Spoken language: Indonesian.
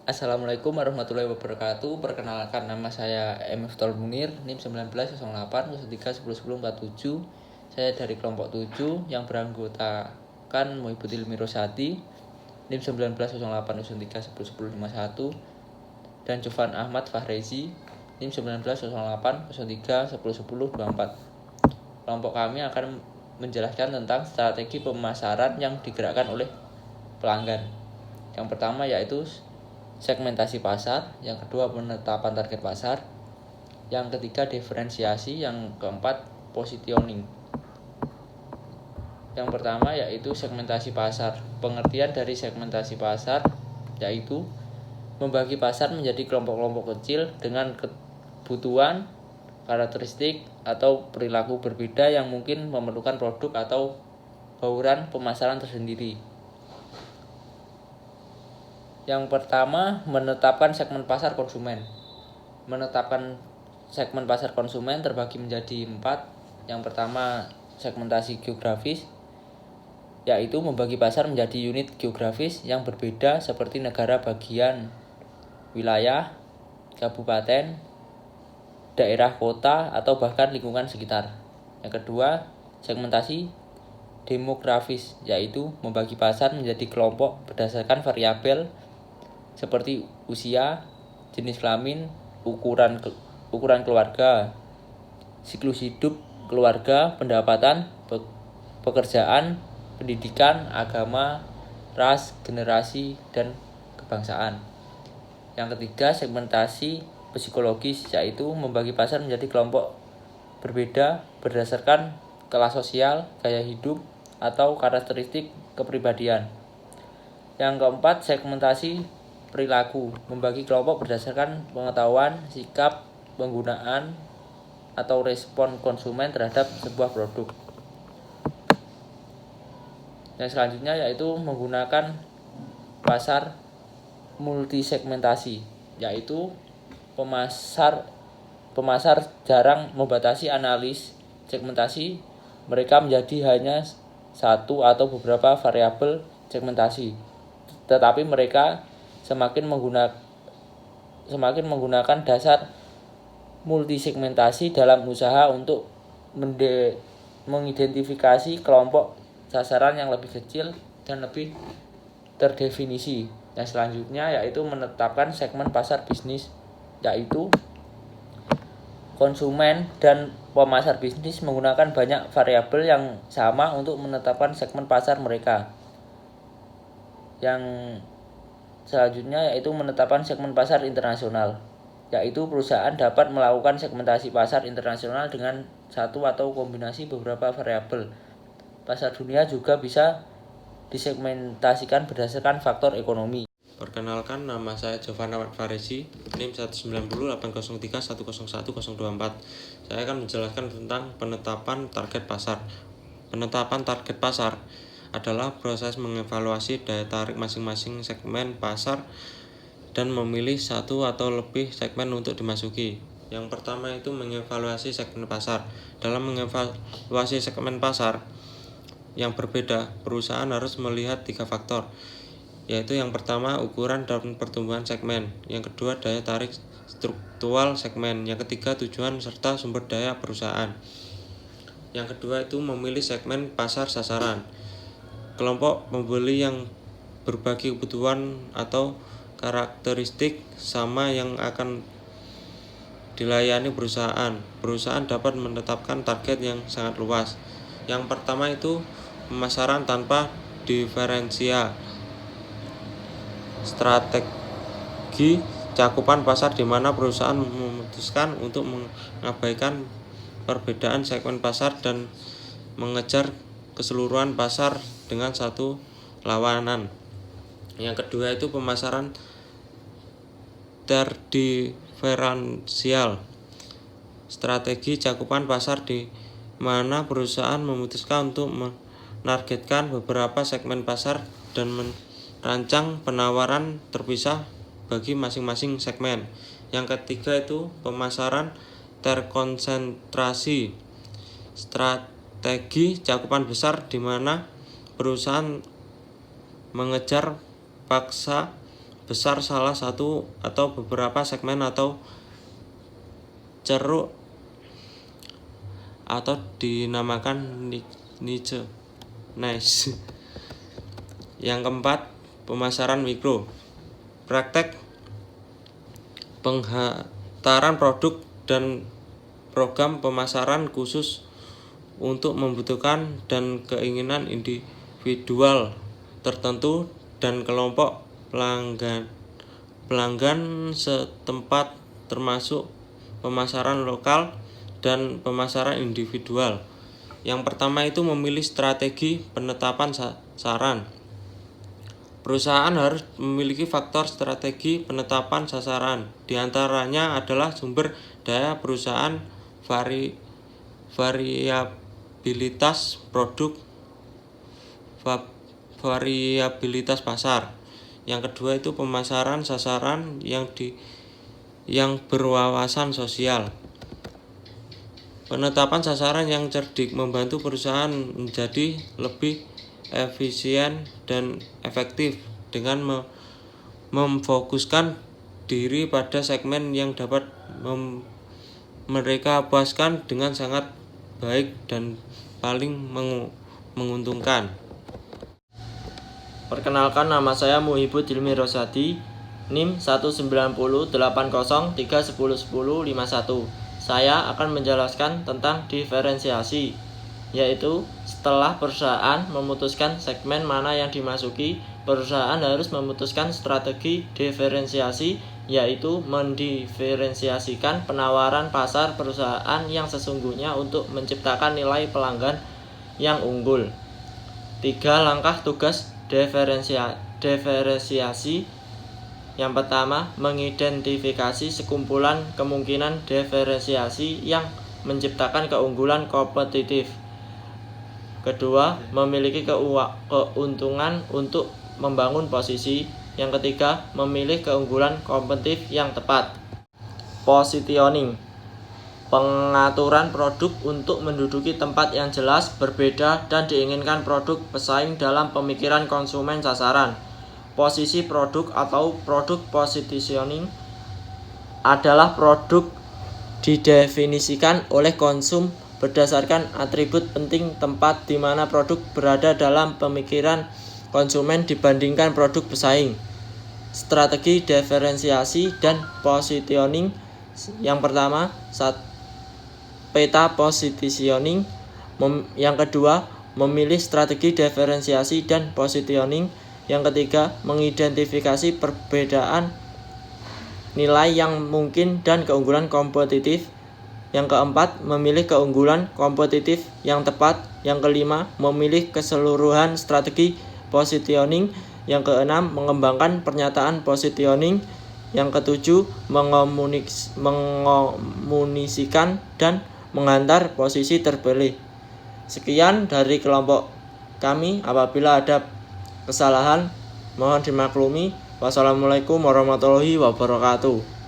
Assalamualaikum warahmatullahi wabarakatuh. Perkenalkan, nama saya M. Miftahul Munir, NIM 1908 03 10 10 47. Saya dari kelompok 7 yang beranggotakan Muhibbuddin Ilmi Rosati, NIM 1908 03 10 10 51, dan Jovan Ahmad Fahrezi, NIM 1908 03 10 10 24. Kelompok kami akan menjelaskan tentang strategi pemasaran yang digerakkan oleh pelanggan. Yang pertama yaitu segmentasi pasar, yang kedua penetapan target pasar, yang ketiga diferensiasi, yang keempat positioning. Yang pertama yaitu segmentasi pasar. Pengertian dari segmentasi pasar yaitu membagi pasar menjadi kelompok-kelompok kecil dengan kebutuhan, karakteristik, atau perilaku berbeda yang mungkin memerlukan produk atau bauran pemasaran tersendiri. Yang pertama, menetapkan segmen pasar konsumen. Menetapkan segmen pasar konsumen terbagi menjadi 4. Yang pertama, segmentasi geografis, yaitu membagi pasar menjadi unit geografis yang berbeda seperti negara bagian, wilayah, kabupaten, daerah kota, atau bahkan lingkungan sekitar. Yang kedua, segmentasi demografis, yaitu membagi pasar menjadi kelompok berdasarkan variabel seperti usia, jenis kelamin, ukuran keluarga, siklus hidup keluarga, pendapatan, pekerjaan, pendidikan, agama, ras, generasi, dan kebangsaan. Yang ketiga, segmentasi psikologis, yaitu membagi pasar menjadi kelompok berbeda berdasarkan kelas sosial, gaya hidup, atau karakteristik kepribadian. Yang keempat, segmentasi perilaku, membagi kelompok berdasarkan pengetahuan, sikap, penggunaan, atau respon konsumen terhadap sebuah produk. Yang selanjutnya yaitu menggunakan pasar multisegmentasi, yaitu pemasar jarang membatasi analis segmentasi mereka menjadi hanya satu atau beberapa variabel segmentasi, tetapi mereka semakin menggunakan dasar multisegmentasi dalam usaha untuk mengidentifikasi kelompok sasaran yang lebih kecil dan lebih terdefinisi. Yang selanjutnya yaitu menetapkan segmen pasar bisnis, yaitu konsumen dan pemasar bisnis menggunakan banyak variabel yang sama untuk menetapkan segmen pasar mereka. Yang selanjutnya yaitu menetapkan segmen pasar internasional, yaitu perusahaan dapat melakukan segmentasi pasar internasional dengan satu atau kombinasi beberapa variabel. Pasar dunia juga bisa disegmentasikan berdasarkan faktor ekonomi. Perkenalkan, nama saya Jovan Ahmad Fahrezi, NIM 19080310124. Saya akan menjelaskan tentang penetapan target pasar. Penetapan target pasar adalah proses mengevaluasi daya tarik masing-masing segmen pasar dan memilih satu atau lebih segmen untuk dimasuki. Yang pertama itu mengevaluasi segmen pasar. Dalam mengevaluasi segmen pasar yang berbeda, perusahaan harus melihat 3 faktor, yaitu yang pertama ukuran dan pertumbuhan segmen, yang kedua daya tarik struktural segmen, yang ketiga tujuan serta sumber daya perusahaan. Yang kedua itu memilih segmen pasar sasaran. Kelompok pembeli yang berbagi kebutuhan atau karakteristik sama yang akan dilayani perusahaan. Perusahaan dapat menetapkan target yang sangat luas. Yang pertama itu pemasaran tanpa diferensial. Strategi cakupan pasar di mana perusahaan memutuskan untuk mengabaikan perbedaan segmen pasar dan mengejar keseluruhan pasar dengan satu lawanan. Yang kedua itu pemasaran terdiferensial. Strategi cakupan pasar di mana perusahaan memutuskan untuk menargetkan beberapa segmen pasar dan merancang penawaran terpisah bagi masing-masing segmen. Yang ketiga itu pemasaran terkonsentrasi. Strategi cakupan besar di mana perusahaan mengejar paksa besar salah satu atau beberapa segmen atau ceruk atau dinamakan niche. Yang keempat, pemasaran mikro. Praktek penghantaran produk dan program pemasaran khusus untuk membutuhkan dan keinginan individual tertentu dan kelompok pelanggan setempat, termasuk pemasaran lokal dan pemasaran individual. Yang pertama itu memilih strategi penetapan sasaran. Perusahaan harus memiliki faktor strategi penetapan sasaran. Di antaranya adalah sumber daya perusahaan, variabilitas produk, variabilitas pasar. Yang kedua itu pemasaran sasaran yang berwawasan sosial. Penetapan sasaran yang cerdik membantu perusahaan menjadi lebih efisien dan efektif dengan memfokuskan diri pada segmen yang dapat mereka puaskan dengan sangat baik dan paling menguntungkan. Perkenalkan, nama saya Muhibud Hilmi Rosadi, NIM 1908031101051. Saya akan menjelaskan tentang diferensiasi, yaitu setelah perusahaan memutuskan segmen mana yang dimasuki, perusahaan harus memutuskan strategi diferensiasi, yaitu mendiferensiasikan penawaran pasar perusahaan yang sesungguhnya untuk menciptakan nilai pelanggan yang unggul. 3 langkah tugas diferensiasi. Yang pertama, mengidentifikasi sekumpulan kemungkinan diferensiasi yang menciptakan keunggulan kompetitif. Kedua, memiliki keuntungan untuk membangun posisi. Yang ketiga, memilih keunggulan kompetitif yang tepat. Positioning. Pengaturan produk untuk menduduki tempat yang jelas, berbeda, dan diinginkan produk pesaing dalam pemikiran konsumen sasaran. Posisi produk atau produk positioning adalah produk didefinisikan oleh konsum berdasarkan atribut penting tempat di mana produk berada dalam pemikiran konsumen dibandingkan produk pesaing. Strategi diferensiasi dan positioning. Yang pertama, peta positioning. Yang kedua, memilih strategi diferensiasi dan positioning. Yang ketiga, mengidentifikasi perbedaan nilai yang mungkin dan keunggulan kompetitif. Yang keempat, memilih keunggulan kompetitif yang tepat. Yang kelima, memilih keseluruhan strategi positioning. Yang keenam, mengembangkan pernyataan positioning. Yang ketujuh, mengomunisikan dan menghantar posisi terpilih. Sekian dari kelompok kami. Apabila ada kesalahan, mohon dimaklumi. Wassalamualaikum warahmatullahi wabarakatuh.